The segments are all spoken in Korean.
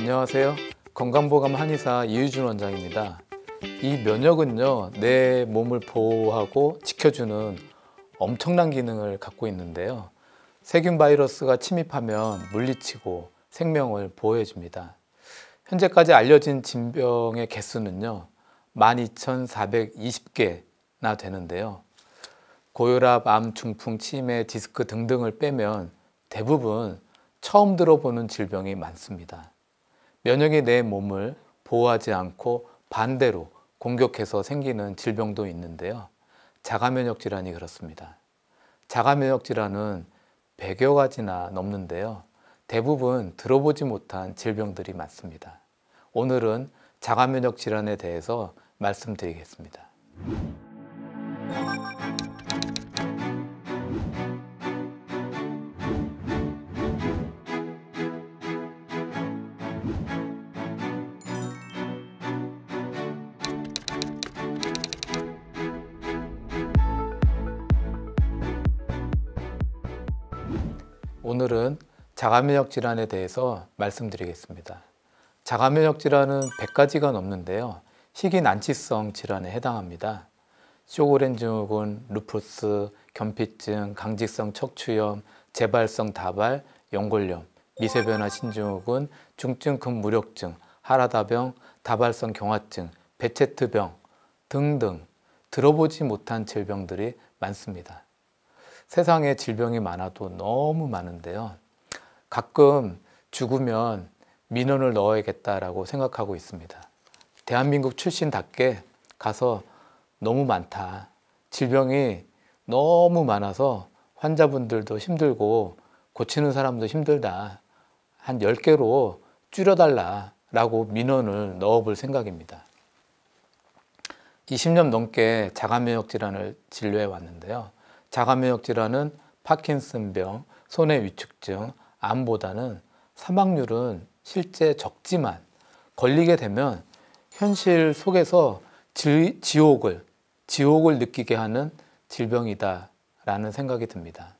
안녕하세요. 건강보감 한의사 이유준 원장입니다. 이 면역은요, 내 몸을 보호하고 지켜주는 엄청난 기능을 갖고 있는데요. 세균 바이러스가 침입하면 물리치고 생명을 보호해줍니다. 현재까지 알려진 질병의 개수는요, 12,420개나 되는데요. 고혈압, 암, 중풍, 치매, 디스크 등등을 빼면 대부분 처음 들어보는 질병이 많습니다. 면역이 내 몸을 보호하지 않고 반대로 공격해서 생기는 질병도 있는데요. 자가면역 질환이 그렇습니다. 자가면역 질환은 100여 가지나 넘는데요. 대부분 들어보지 못한 질병들이 많습니다. 오늘은 자가면역 질환에 대해서 말씀드리겠습니다. 오늘은 자가면역 질환에 대해서 말씀드리겠습니다. 자가면역 질환은 100가지가 넘는데요. 희귀난치성 질환에 해당합니다. 쇼그렌 증후군, 루푸스, 견피증, 강직성 척추염, 재발성 다발, 연골염, 미세변화 신증후군, 중증 근무력증, 하라다병, 다발성 경화증, 베체트병 등등 들어보지 못한 질병들이 많습니다. 세상에 질병이 많아도 너무 많은데요. 가끔 죽으면 민원을 넣어야겠다라고 생각하고 있습니다. 대한민국 출신답게 가서 너무 많다. 질병이 너무 많아서 환자분들도 힘들고 고치는 사람도 힘들다. 한 10개로 줄여달라라고 민원을 넣어볼 생각입니다. 20년 넘게 자가면역 질환을 진료해 왔는데요. 자가면역 질환은 파킨슨병, 손해위축증, 암보다는 사망률은 실제 적지만 걸리게 되면 현실 속에서 지옥을 느끼게 하는 질병이다라는 생각이 듭니다.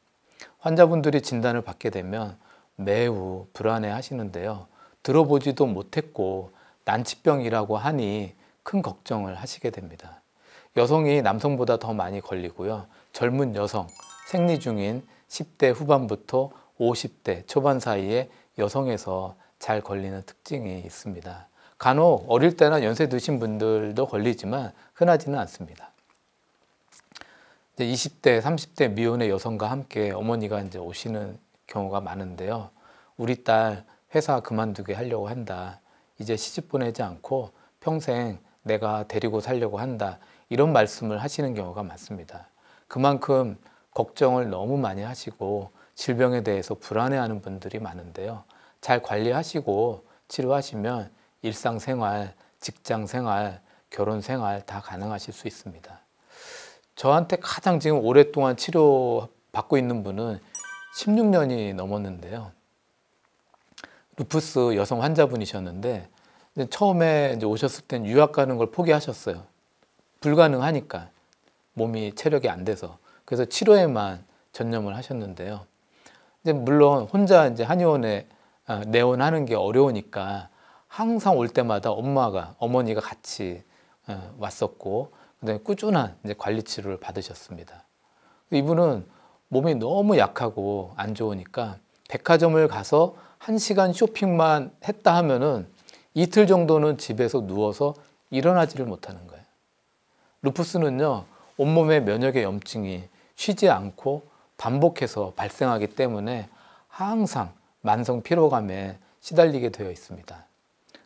환자분들이 진단을 받게 되면 매우 불안해 하시는데요. 들어보지도 못했고 난치병이라고 하니 큰 걱정을 하시게 됩니다. 여성이 남성보다 더 많이 걸리고요. 젊은 여성, 생리 중인 10대 후반부터 50대 초반 사이에 여성에서 잘 걸리는 특징이 있습니다. 간혹 어릴 때나 연세 드신 분들도 걸리지만 흔하지는 않습니다. 이제 20대, 30대 미혼의 여성과 함께 어머니가 이제 오시는 경우가 많은데요. 우리 딸 회사 그만두게 하려고 한다. 이제 시집 보내지 않고 평생 내가 데리고 살려고 한다. 이런 말씀을 하시는 경우가 많습니다. 그만큼 걱정을 너무 많이 하시고 질병에 대해서 불안해하는 분들이 많은데요. 잘 관리하시고 치료하시면 일상생활, 직장생활, 결혼생활 다 가능하실 수 있습니다. 저한테 가장 지금 오랫동안 치료받고 있는 분은 16년이 넘었는데요. 루푸스 여성 환자분이셨는데 처음에 이제 오셨을 땐 유학 가는 걸 포기하셨어요. 불가능하니까. 몸이 체력이 안 돼서. 그래서 치료에만 전념을 하셨는데요. 이제 물론 혼자 이제 한의원에 내원하는 게 어려우니까 항상 올 때마다 어머니가 같이 왔었고, 그다음에 꾸준한 이제 관리 치료를 받으셨습니다. 이분은 몸이 너무 약하고 안 좋으니까 백화점을 가서 1시간 쇼핑만 했다 하면은 이틀 정도는 집에서 누워서 일어나지를 못하는 거예요. 루푸스는요, 온몸에 면역의 염증이 쉬지 않고 반복해서 발생하기 때문에 항상 만성 피로감에 시달리게 되어 있습니다.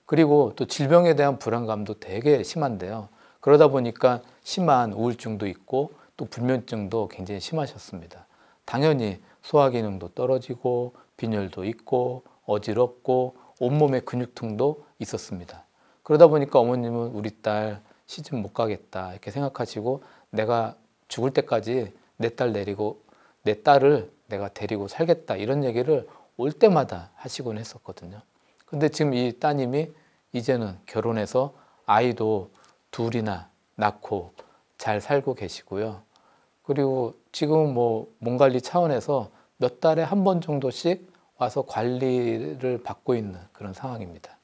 그리고 또 질병에 대한 불안감도 되게 심한데요. 그러다 보니까 심한 우울증도 있고 또 불면증도 굉장히 심하셨습니다. 당연히 소화 기능도 떨어지고 빈혈도 있고 어지럽고 온몸에 근육통도 있었습니다. 그러다 보니까 어머님은 우리 딸 시집 못 가겠다 이렇게 생각하시고 내가 죽을 때까지 내 딸을 내가 데리고 살겠다 이런 얘기를 올 때마다 하시곤 했었거든요. 근데 지금 이 따님이 이제는 결혼해서 아이도 둘이나 낳고 잘 살고 계시고요. 그리고 지금 뭐 몸 관리 차원에서 몇 달에 한 번 정도씩 와서 관리를 받고 있는 그런 상황입니다.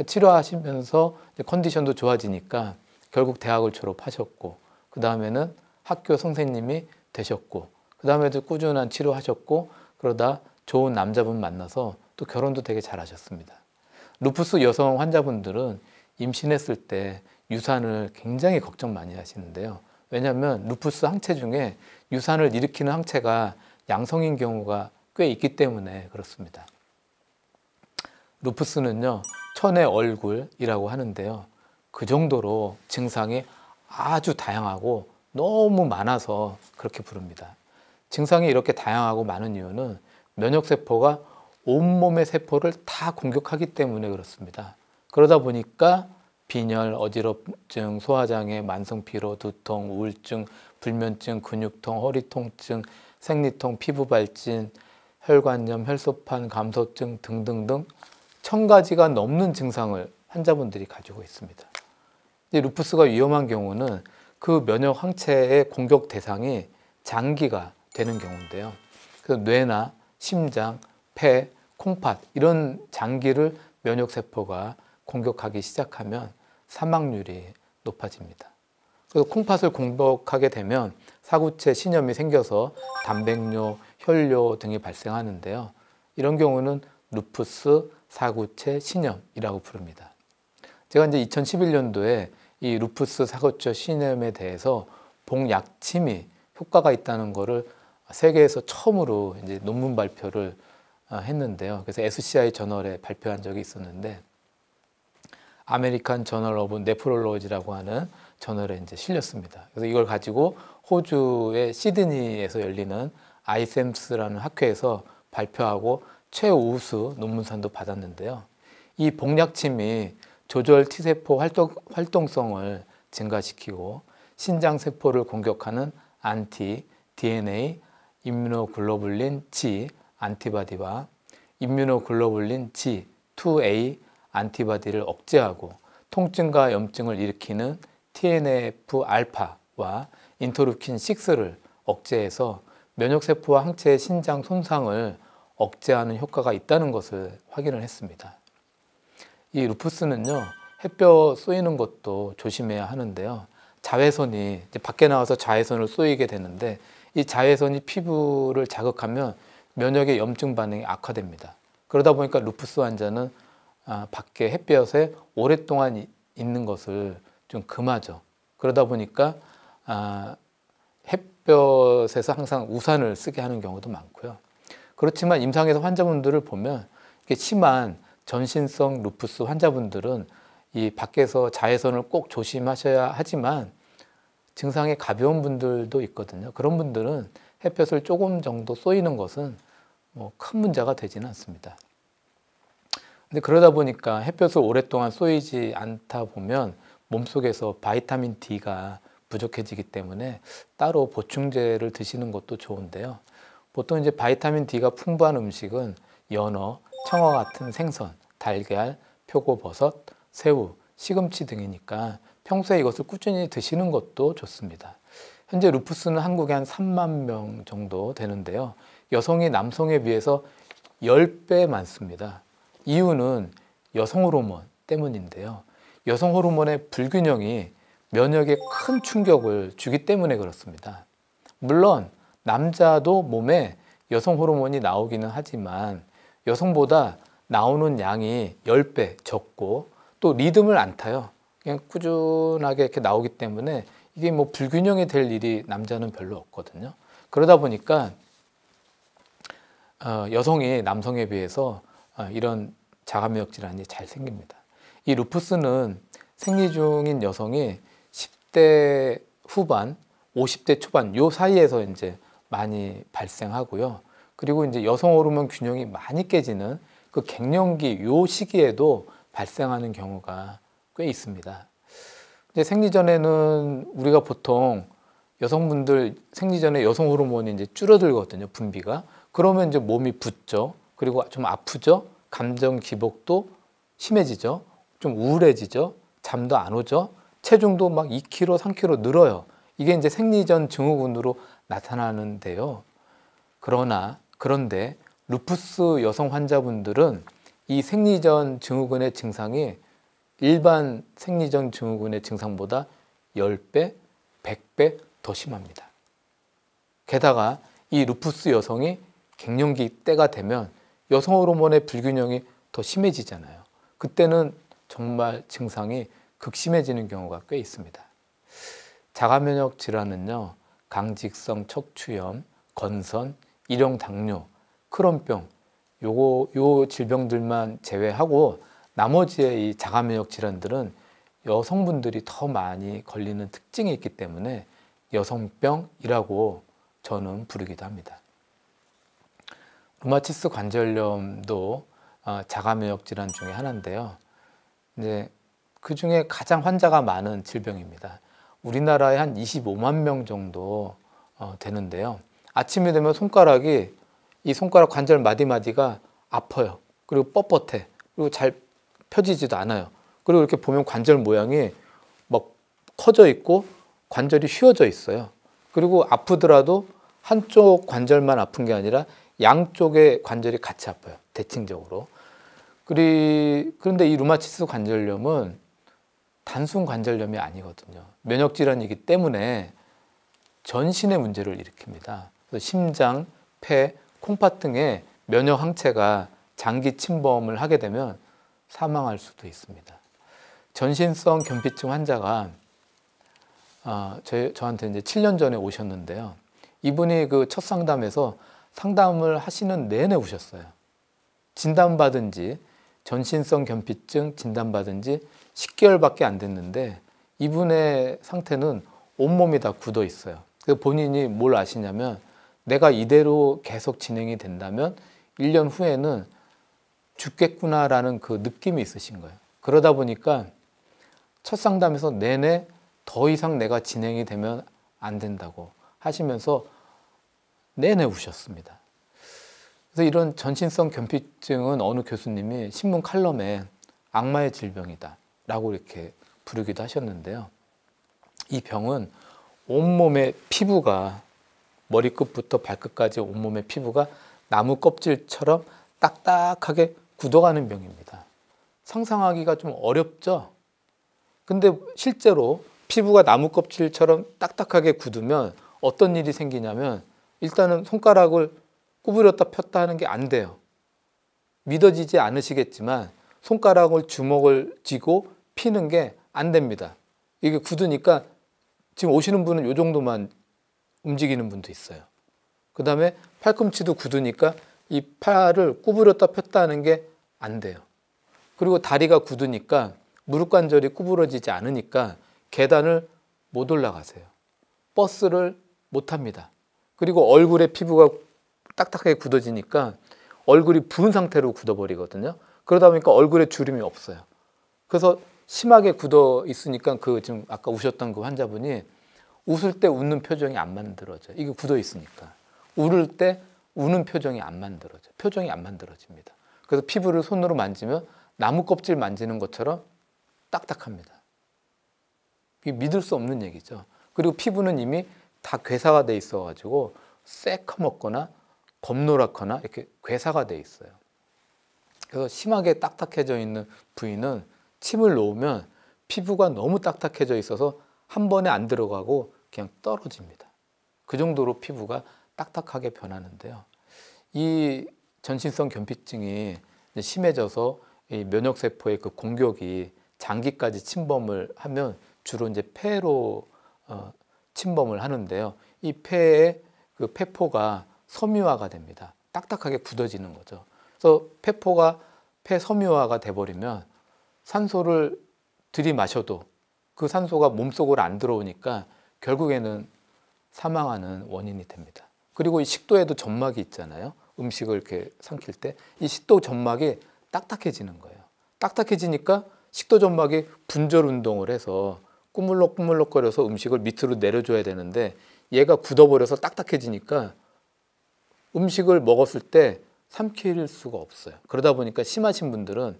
치료하시면서 이제 컨디션도 좋아지니까 결국 대학을 졸업하셨고, 그 다음에는 학교 선생님이 되셨고, 그 다음에도 꾸준한 치료하셨고, 그러다 좋은 남자분 만나서 또 결혼도 되게 잘하셨습니다. 루푸스 여성 환자분들은 임신했을 때 유산을 굉장히 걱정 많이 하시는데요. 왜냐하면 루푸스 항체 중에 유산을 일으키는 항체가 양성인 경우가 꽤 있기 때문에 그렇습니다. 루푸스는요, 천의 얼굴이라고 하는데요. 그 정도로 증상이 아주 다양하고 너무 많아서 그렇게 부릅니다. 증상이 이렇게 다양하고 많은 이유는 면역세포가 온몸의 세포를 다 공격하기 때문에 그렇습니다. 그러다 보니까 빈혈, 어지럽증, 소화장애, 만성피로, 두통, 우울증, 불면증, 근육통, 허리통증, 생리통, 피부발진, 혈관염, 혈소판, 감소증 등등등 1000가지가 넘는 증상을 환자분들이 가지고 있습니다. 이 루푸스가 위험한 경우는 그 면역 항체의 공격 대상이 장기가 되는 경우인데요. 그래서 뇌나 심장, 폐, 콩팥 이런 장기를 면역세포가 공격하기 시작하면 사망률이 높아집니다. 그래서 콩팥을 공격하게 되면 사구체 신염이 생겨서 단백뇨, 혈뇨 등이 발생하는데요. 이런 경우는 루푸스 사구체 신염이라고 부릅니다. 제가 이제 2011년도에 이 루푸스 사구체 신염에 대해서 복약침이 효과가 있다는 것을 세계에서 처음으로 이제 논문 발표를 했는데요. 그래서 SCI 저널에 발표한 적이 있었는데, 아메리칸 저널 오브 네프롤로지라고 하는 저널에 이제 실렸습니다. 그래서 이걸 가지고 호주의 시드니에서 열리는 아이셈스라는 학회에서 발표하고 최우수 논문상도 받았는데요. 이 복약침이 조절 T세포 활동성을 증가시키고 신장세포를 공격하는 안티, DNA, 임뮤노글로불린 G 안티바디와 임뮤노글로불린 G2A 안티바디를 억제하고 통증과 염증을 일으키는 TNF-알파와 인터루킨 6를 억제해서 면역세포와 항체의 신장 손상을 억제하는 효과가 있다는 것을 확인을 했습니다. 이 루푸스는요, 햇볕 쏘이는 것도 조심해야 하는데요. 자외선이 이제 밖에 나와서 자외선을 쏘이게 되는데, 이 자외선이 피부를 자극하면 면역의 염증 반응이 악화됩니다. 그러다 보니까 루푸스 환자는 밖에 햇볕에 오랫동안 있는 것을 좀 금하죠. 그러다 보니까 햇볕에서 항상 우산을 쓰게 하는 경우도 많고요. 그렇지만 임상에서 환자분들을 보면 이렇게 심한 전신성 루푸스 환자분들은 이 밖에서 자외선을 꼭 조심하셔야 하지만 증상이 가벼운 분들도 있거든요. 그런 분들은 햇볕을 조금 정도 쏘이는 것은 뭐 큰 문제가 되지는 않습니다. 근데 그러다 보니까 햇볕을 오랫동안 쏘이지 않다 보면 몸속에서 바이타민 D가 부족해지기 때문에 따로 보충제를 드시는 것도 좋은데요. 보통 이제 바이타민 D가 풍부한 음식은 연어, 청어 같은 생선, 달걀, 표고버섯, 새우, 시금치 등이니까 평소에 이것을 꾸준히 드시는 것도 좋습니다. 현재 루푸스는 한국에 한 3만 명 정도 되는데요. 여성이 남성에 비해서 10배 많습니다. 이유는 여성 호르몬 때문인데요. 여성 호르몬의 불균형이 면역에 큰 충격을 주기 때문에 그렇습니다. 물론 남자도 몸에 여성 호르몬이 나오기는 하지만 여성보다 나오는 양이 10배 적고 또 리듬을 안 타요. 그냥 꾸준하게 이렇게 나오기 때문에 이게 뭐 불균형이 될 일이 남자는 별로 없거든요. 그러다 보니까 여성이 남성에 비해서 이런 자가면역 질환이 잘 생깁니다. 이 루푸스는 생리 중인 여성이 10대 후반, 50대 초반 요 사이에서 이제 많이 발생하고요. 그리고 이제 여성 호르몬 균형이 많이 깨지는 그 갱년기 요 시기에도 발생하는 경우가 꽤 있습니다. 이제 생리 전에는 우리가 보통 여성분들 생리 전에 여성 호르몬이 이제 줄어들거든요, 분비가. 그러면 이제 몸이 붓죠. 그리고 좀 아프죠. 감정 기복도 심해지죠. 좀 우울해지죠. 잠도 안 오죠. 체중도 막 2kg, 3kg 늘어요. 이게 이제 생리 전 증후군으로 나타나는데요. 그런데 루푸스 여성 환자분들은 이 생리 전 증후군의 증상이 일반 생리적 증후군의 증상보다 10배, 100배 더 심합니다. 게다가 이 루푸스 여성이 갱년기 때가 되면 여성 호르몬의 불균형이 더 심해지잖아요. 그때는 정말 증상이 극심해지는 경우가 꽤 있습니다. 자가면역 질환은요, 강직성 척추염, 건선, 일형 당뇨, 크론병, 요 질병들만 제외하고 나머지의 이 자가면역 질환들은 여성분들이 더 많이 걸리는 특징이 있기 때문에 여성병이라고 저는 부르기도 합니다. 루마티스 관절염도 자가면역 질환 중에 하나인데요. 이제 그 중에 가장 환자가 많은 질병입니다. 우리나라에 한 25만 명 정도 되는데요. 아침이 되면 이 손가락 관절 마디마디가 아파요. 그리고 뻣뻣해. 그리고 잘 펴지지도 않아요. 그리고 이렇게 보면 관절 모양이 막 커져 있고 관절이 휘어져 있어요. 그리고 아프더라도 한쪽 관절만 아픈 게 아니라 양쪽의 관절이 같이 아파요. 대칭적으로. 그런데 이 루마티스 관절염은 단순 관절염이 아니거든요. 면역질환이기 때문에 전신의 문제를 일으킵니다. 그래서 심장, 폐, 콩팥 등의 면역 항체가 장기 침범을 하게 되면 사망할 수도 있습니다. 전신성 견피증 환자가 저한테 이제 7년 전에 오셨는데요. 이분이 그 첫 상담에서 상담을 하시는 내내 우셨어요. 진단받은 지 전신성 견피증 진단받은 지 10개월밖에 안 됐는데 이분의 상태는 온몸이 다 굳어 있어요. 그래서 본인이 뭘 아시냐면 내가 이대로 계속 진행이 된다면 1년 후에는 죽겠구나라는 그 느낌이 있으신 거예요. 그러다 보니까 첫 상담에서 내내 더 이상 내가 진행이 되면 안 된다고 하시면서 내내 우셨습니다. 그래서 이런 전신성 견피증은 어느 교수님이 신문 칼럼에 악마의 질병이다 라고 이렇게 부르기도 하셨는데요. 이 병은 온몸의 피부가 머리끝부터 발끝까지 온몸의 피부가 나무 껍질처럼 딱딱하게 굳어가는 병입니다. 상상하기가 좀 어렵죠? 근데 실제로 피부가 나무 껍질처럼 딱딱하게 굳으면 어떤 일이 생기냐면 일단은 손가락을 구부렸다 폈다 하는 게 안 돼요. 믿어지지 않으시겠지만 손가락을 주먹을 쥐고 피는 게 안 됩니다. 이게 굳으니까 지금 오시는 분은 이 정도만 움직이는 분도 있어요. 그 다음에 팔꿈치도 굳으니까 이 팔을 구부렸다 폈다 하는 게 안 돼요. 그리고 다리가 굳으니까 무릎 관절이 구부러지지 않으니까 계단을 못 올라가세요. 버스를 못 탑니다. 그리고 얼굴에 피부가 딱딱하게 굳어지니까 얼굴이 부은 상태로 굳어버리거든요. 그러다 보니까 얼굴에 주름이 없어요. 그래서 심하게 굳어 있으니까 지금 아까 우셨던 그 환자분이 웃을 때 웃는 표정이 안 만들어져요. 이게 굳어 있으니까. 울을 때 우는 표정이 안 만들어져요. 표정이 안 만들어집니다. 그래서 피부를 손으로 만지면 나무 껍질 만지는 것처럼 딱딱합니다. 이게 믿을 수 없는 얘기죠. 그리고 피부는 이미 다 괴사가 돼 있어가지고 새카맣거나 검노랗거나 이렇게 괴사가 돼 있어요. 그래서 심하게 딱딱해져 있는 부위는 침을 놓으면 피부가 너무 딱딱해져 있어서 한 번에 안 들어가고 그냥 떨어집니다. 그 정도로 피부가 딱딱하게 변하는데요. 이 전신성 견피증이 심해져서 이 면역세포의 그 공격이 장기까지 침범을 하면 주로 이제 폐로 침범을 하는데요. 이 폐의 그 폐포가 섬유화가 됩니다. 딱딱하게 굳어지는 거죠. 그래서 폐 섬유화가 돼버리면 산소를 들이마셔도 그 산소가 몸속으로 안 들어오니까 결국에는 사망하는 원인이 됩니다. 그리고 이 식도에도 점막이 있잖아요. 음식을 이렇게 삼킬 때 이 식도 점막이 딱딱해지는 거예요. 딱딱해지니까 식도 점막이 분절 운동을 해서 꾸물럭꾸물럭거려서 음식을 밑으로 내려줘야 되는데 얘가 굳어버려서 딱딱해지니까 음식을 먹었을 때 삼킬 수가 없어요. 그러다 보니까 심하신 분들은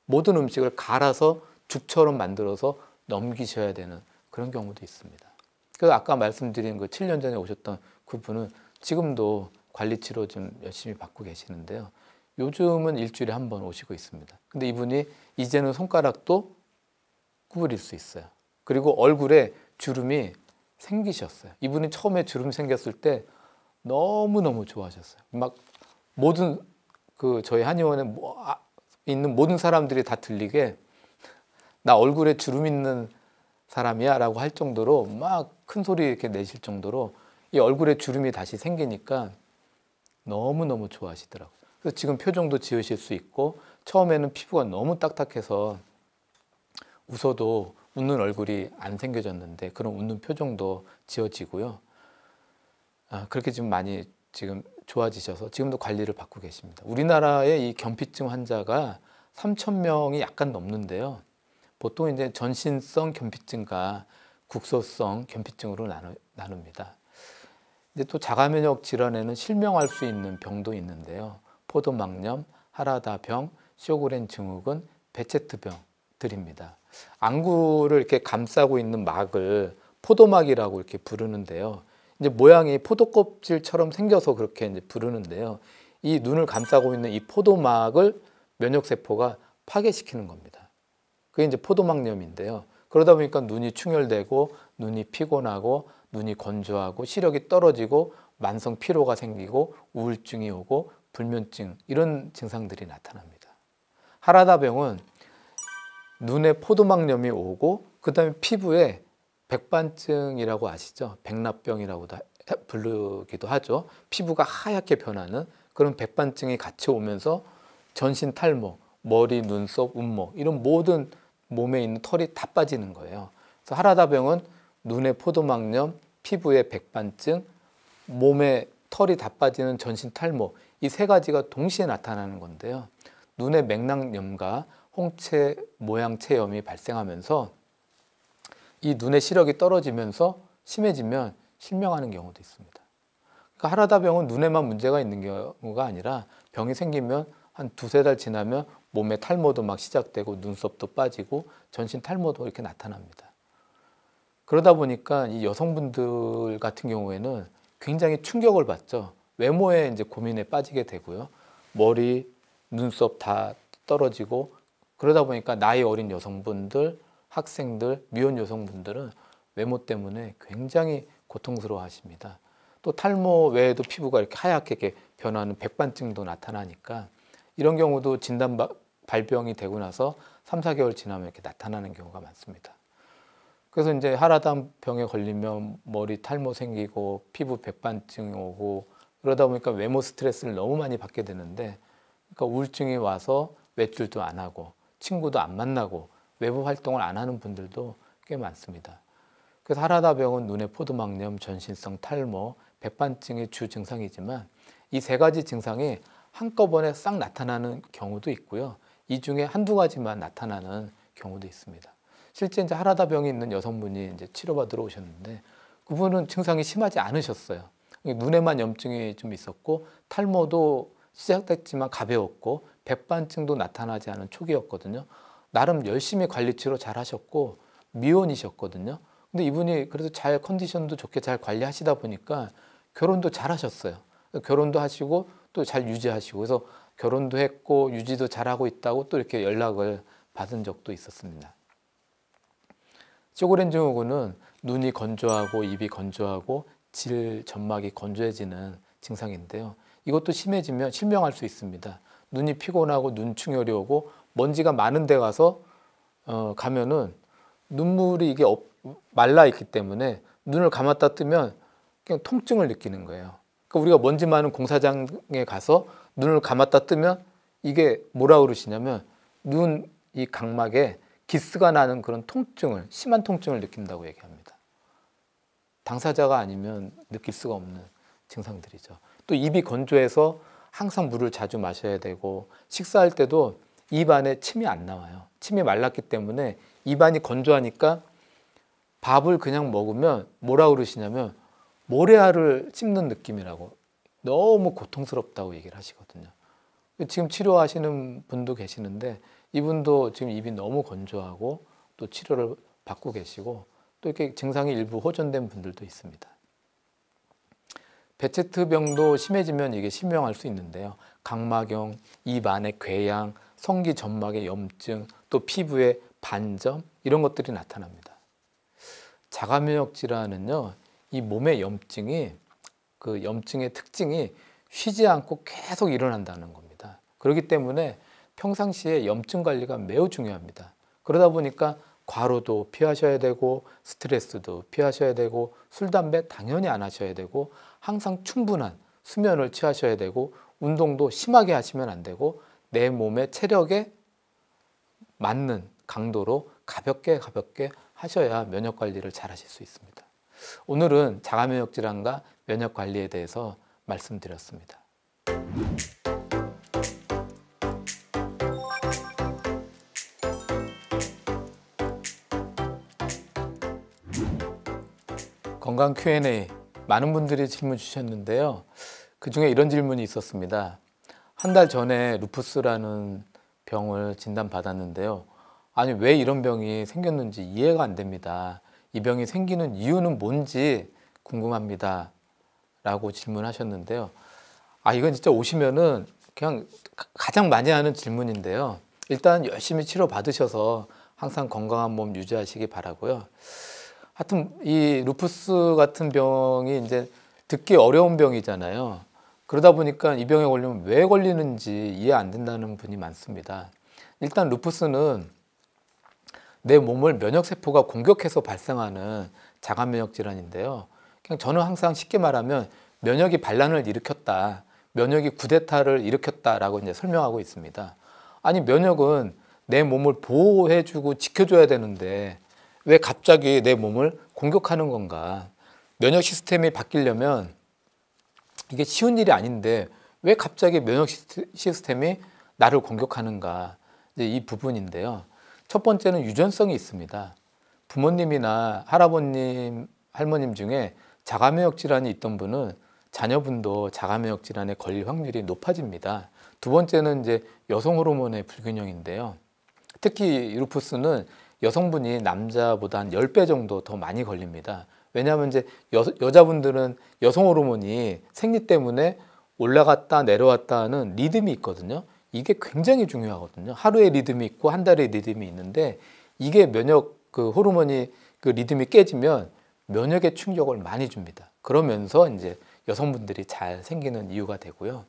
모든 음식을 갈아서 죽처럼 만들어서 넘기셔야 되는 그런 경우도 있습니다. 그래서 아까 말씀드린 그 7년 전에 오셨던 그분은 지금도 관리치료 좀 열심히 받고 계시는데요. 요즘은 일주일에 한 번 오시고 있습니다. 근데 이분이 이제는 손가락도 구부릴 수 있어요. 그리고 얼굴에 주름이 생기셨어요. 이분이 처음에 주름 생겼을 때 너무너무 좋아하셨어요. 막 모든 저희 한의원에 있는 모든 사람들이 다 들리게 나 얼굴에 주름 있는 사람이야 라고 할 정도로 막 큰 소리 이렇게 내실 정도로 이 얼굴에 주름이 다시 생기니까 너무너무 좋아하시더라고요. 그래서 지금 표정도 지으실 수 있고 처음에는 피부가 너무 딱딱해서 웃어도 웃는 얼굴이 안 생겨졌는데 그런 웃는 표정도 지어지고요. 그렇게 지금 많이 지금 좋아지셔서 지금도 관리를 받고 계십니다. 우리나라의 이 견피증 환자가 3,000명이 약간 넘는데요. 보통 이제 전신성 견피증과 국소성 견피증으로 나눕니다. 이제 또 자가면역 질환에는 실명할 수 있는 병도 있는데요. 포도막염, 하라다병, 쇼그렌 증후군, 베체트병들입니다. 안구를 이렇게 감싸고 있는 막을 포도막이라고 이렇게 부르는데요. 이제 모양이 포도 껍질처럼 생겨서 그렇게 이제 부르는데요. 이 눈을 감싸고 있는 이 포도막을 면역세포가 파괴시키는 겁니다. 그게 이제 포도막염인데요. 그러다 보니까 눈이 충혈되고 눈이 피곤하고 눈이 건조하고 시력이 떨어지고 만성 피로가 생기고 우울증이 오고 불면증 이런 증상들이 나타납니다. 하라다병은 눈에 포도막염이 오고 그 다음에 피부에 백반증이라고 아시죠? 백납병이라고도 부르기도 하죠. 피부가 하얗게 변하는 그런 백반증이 같이 오면서 전신 탈모, 머리, 눈썹, 운목 이런 모든 몸에 있는 털이 다 빠지는 거예요. 그래서 하라다병은 눈에 포도막염, 피부에 백반증, 몸에 털이 다 빠지는 전신 탈모 이 세 가지가 동시에 나타나는 건데요. 눈에 맥락염과 홍채 모양 체염이 발생하면서 이 눈의 시력이 떨어지면서 심해지면 실명하는 경우도 있습니다. 그러니까 하라다병은 눈에만 문제가 있는 경우가 아니라 병이 생기면 한 두세 달 지나면 몸에 탈모도 막 시작되고 눈썹도 빠지고 전신 탈모도 이렇게 나타납니다. 그러다 보니까 이 여성분들 같은 경우에는 굉장히 충격을 받죠. 외모에 이제 고민에 빠지게 되고요. 머리, 눈썹 다 떨어지고 그러다 보니까 나이 어린 여성분들, 학생들, 미혼 여성분들은 외모 때문에 굉장히 고통스러워 하십니다. 또 탈모 외에도 피부가 이렇게 하얗게 이렇게 변하는 백반증도 나타나니까 이런 경우도 진단 발병이 되고 나서 3, 4개월 지나면 이렇게 나타나는 경우가 많습니다. 그래서 이제 하라다병에 걸리면 머리 탈모 생기고 피부 백반증이 오고 그러다 보니까 외모 스트레스를 너무 많이 받게 되는데 그러니까 우울증이 와서 외출도 안 하고 친구도 안 만나고 외부 활동을 안 하는 분들도 꽤 많습니다. 그래서 하라다병은 눈의 포도막염, 전신성 탈모, 백반증의 주 증상이지만 이 세 가지 증상이 한꺼번에 싹 나타나는 경우도 있고요. 이 중에 한두 가지만 나타나는 경우도 있습니다. 실제 이제 하라다병이 있는 여성분이 이제 치료받으러 오셨는데 그분은 증상이 심하지 않으셨어요. 눈에만 염증이 좀 있었고 탈모도 시작됐지만 가벼웠고 백반증도 나타나지 않은 초기였거든요. 나름 열심히 관리 치료 잘 하셨고 미혼이셨거든요. 근데 이분이 그래도 잘 컨디션도 좋게 잘 관리하시다 보니까 결혼도 잘 하셨어요. 결혼도 하시고 또 잘 유지하시고 그래서 결혼도 했고 유지도 잘하고 있다고 또 이렇게 연락을 받은 적도 있었습니다. 쇼그렌 증후군은 눈이 건조하고 입이 건조하고 질 점막이 건조해지는 증상인데요. 이것도 심해지면 실명할 수 있습니다. 눈이 피곤하고 눈충혈이 오고 먼지가 많은 데 가면은 눈물이 이게 말라 있기 때문에 눈을 감았다 뜨면 그냥 통증을 느끼는 거예요. 그러니까 우리가 먼지 많은 공사장에 가서 눈을 감았다 뜨면 이게 뭐라 그러시냐면 눈 이 각막에 기스가 나는 그런 통증을 심한 통증을 느낀다고 얘기합니다. 당사자가 아니면 느낄 수가 없는 증상들이죠. 또 입이 건조해서 항상 물을 자주 마셔야 되고 식사할 때도 입 안에 침이 안 나와요. 침이 말랐기 때문에 입안이 건조하니까 밥을 그냥 먹으면 뭐라 그러시냐면 모래알을 씹는 느낌이라고 너무 고통스럽다고 얘기를 하시거든요. 지금 치료하시는 분도 계시는데 이분도 지금 입이 너무 건조하고 또 치료를 받고 계시고 또 이렇게 증상이 일부 호전된 분들도 있습니다. 베체트병도 심해지면 이게 실명할 수 있는데요. 각막염, 입 안에 궤양, 성기 점막의 염증, 또 피부에 반점, 이런 것들이 나타납니다. 자가면역 질환은요, 이 몸의 염증이 그 염증의 특징이 쉬지 않고 계속 일어난다는 겁니다. 그렇기 때문에 평상시에 염증 관리가 매우 중요합니다. 그러다 보니까 과로도 피하셔야 되고 스트레스도 피하셔야 되고 술, 담배 당연히 안 하셔야 되고 항상 충분한 수면을 취하셔야 되고 운동도 심하게 하시면 안 되고 내 몸의 체력에 맞는 강도로 가볍게 하셔야 면역 관리를 잘 하실 수 있습니다. 오늘은 자가면역 질환과 면역 관리에 대해서 말씀드렸습니다. 건강 Q&A 많은 분들이 질문 주셨는데요. 그 중에 이런 질문이 있었습니다. 한 달 전에 루푸스라는 병을 진단받았는데요. 아니 왜 이런 병이 생겼는지 이해가 안 됩니다. 이 병이 생기는 이유는 뭔지 궁금합니다. 라고 질문하셨는데요. 이건 진짜 오시면은 그냥 가장 많이 하는 질문인데요. 일단 열심히 치료 받으셔서 항상 건강한 몸 유지하시기 바라고요. 하여튼 이 루푸스 같은 병이 이제 듣기 어려운 병이잖아요. 그러다 보니까 이 병에 걸리면 왜 걸리는지 이해 안 된다는 분이 많습니다. 일단 루푸스는 내 몸을 면역세포가 공격해서 발생하는 자가면역 질환인데요. 그냥 저는 항상 쉽게 말하면 면역이 반란을 일으켰다, 면역이 쿠데타를 일으켰다라고 이제 설명하고 있습니다. 아니 면역은 내 몸을 보호해주고 지켜줘야 되는데 왜 갑자기 내 몸을 공격하는 건가? 면역 시스템이 바뀌려면 이게 쉬운 일이 아닌데 왜 갑자기 면역 시스템이 나를 공격하는가? 이제 이 부분인데요. 첫 번째는 유전성이 있습니다. 부모님이나 할아버님, 할머님 중에 자가면역 질환이 있던 분은 자녀분도 자가면역 질환에 걸릴 확률이 높아집니다. 두 번째는 이제 여성 호르몬의 불균형인데요. 특히 루푸스는 여성분이 남자보다 한 10배 정도 더 많이 걸립니다. 왜냐하면 이제 여자분들은 여성 호르몬이 생리 때문에 올라갔다 내려왔다 하는 리듬이 있거든요. 이게 굉장히 중요하거든요. 하루의 리듬이 있고 한 달의 리듬이 있는데 이게 면역 그 호르몬이 그 리듬이 깨지면 면역에 충격을 많이 줍니다. 그러면서 이제 여성분들이 잘 생기는 이유가 되고요.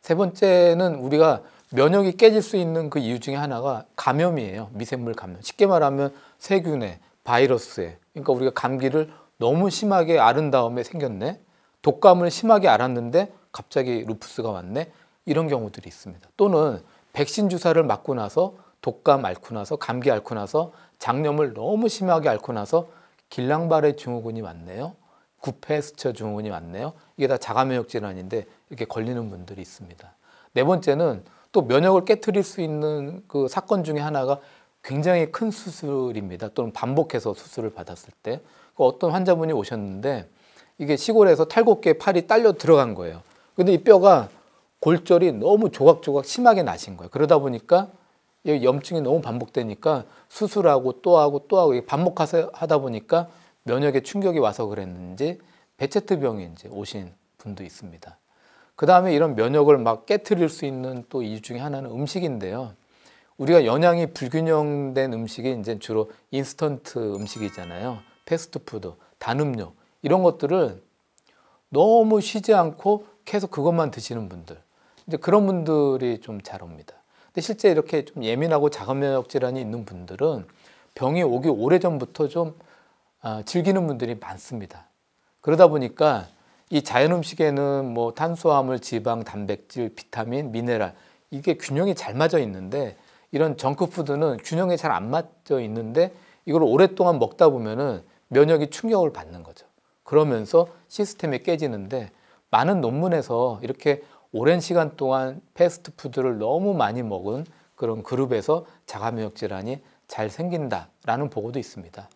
세 번째는 우리가 면역이 깨질 수 있는 그 이유 중에 하나가 감염이에요. 미생물 감염. 쉽게 말하면 세균에, 바이러스에. 그러니까 우리가 감기를 너무 심하게 앓은 다음에 생겼네. 독감을 심하게 앓았는데 갑자기 루푸스가 왔네. 이런 경우들이 있습니다. 또는 백신 주사를 맞고 나서 독감 앓고 나서 감기 앓고 나서 장염을 너무 심하게 앓고 나서 길랑발의 증후군이 왔네요. 구패스처 증후군이 왔네요. 이게 다 자가면역 질환인데 이렇게 걸리는 분들이 있습니다. 네 번째는 또 면역을 깨트릴 수 있는 그 사건 중에 하나가 굉장히 큰 수술입니다. 또는 반복해서 수술을 받았을 때 어떤 환자분이 오셨는데 이게 시골에서 탈곡기에 팔이 딸려 들어간 거예요. 근데 이 뼈가 골절이 너무 조각조각 심하게 나신 거예요. 그러다 보니까 염증이 너무 반복되니까 수술하고 또 하고 또 하고 반복하다 보니까 면역에 충격이 와서 그랬는지 베체트병에 이제 오신 분도 있습니다. 그 다음에 이런 면역을 막 깨트릴 수 있는 또 이유 중에 하나는 음식인데요. 우리가 영양이 불균형된 음식이 이제 주로 인스턴트 음식이잖아요. 패스트푸드, 단음료 이런 것들을 너무 쉬지 않고 계속 그것만 드시는 분들, 이제 그런 분들이 좀 잘 옵니다. 근데 실제 이렇게 좀 예민하고 자가면역 질환이 있는 분들은 병이 오기 오래전부터 좀 즐기는 분들이 많습니다. 그러다 보니까 이 자연 음식에는 뭐 탄수화물, 지방, 단백질, 비타민, 미네랄 이게 균형이 잘 맞아 있는데 이런 정크푸드는 균형이 잘 안 맞아 있는데 이걸 오랫동안 먹다 보면은 면역이 충격을 받는 거죠. 그러면서 시스템이 깨지는데 많은 논문에서 이렇게 오랜 시간 동안 패스트푸드를 너무 많이 먹은 그런 그룹에서 자가면역 질환이 잘 생긴다라는 보고도 있습니다.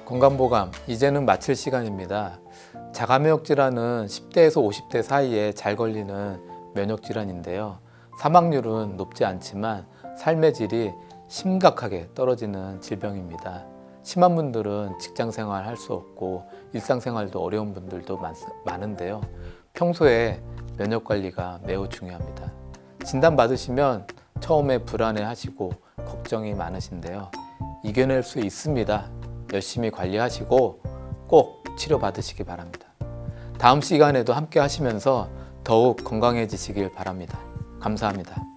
건강보감 이제는 마칠 시간입니다. 자가면역 질환은 10대에서 50대 사이에 잘 걸리는 면역 질환인데요. 사망률은 높지 않지만 삶의 질이 심각하게 떨어지는 질병입니다. 심한 분들은 직장 생활 할 수 없고 일상생활도 어려운 분들도 많은데요. 평소에 면역 관리가 매우 중요합니다. 진단 받으시면 처음에 불안해 하시고 걱정이 많으신데요. 이겨낼 수 있습니다. 열심히 관리하시고 꼭 치료 받으시기 바랍니다. 다음 시간에도 함께 하시면서 더욱 건강해지시길 바랍니다. 감사합니다.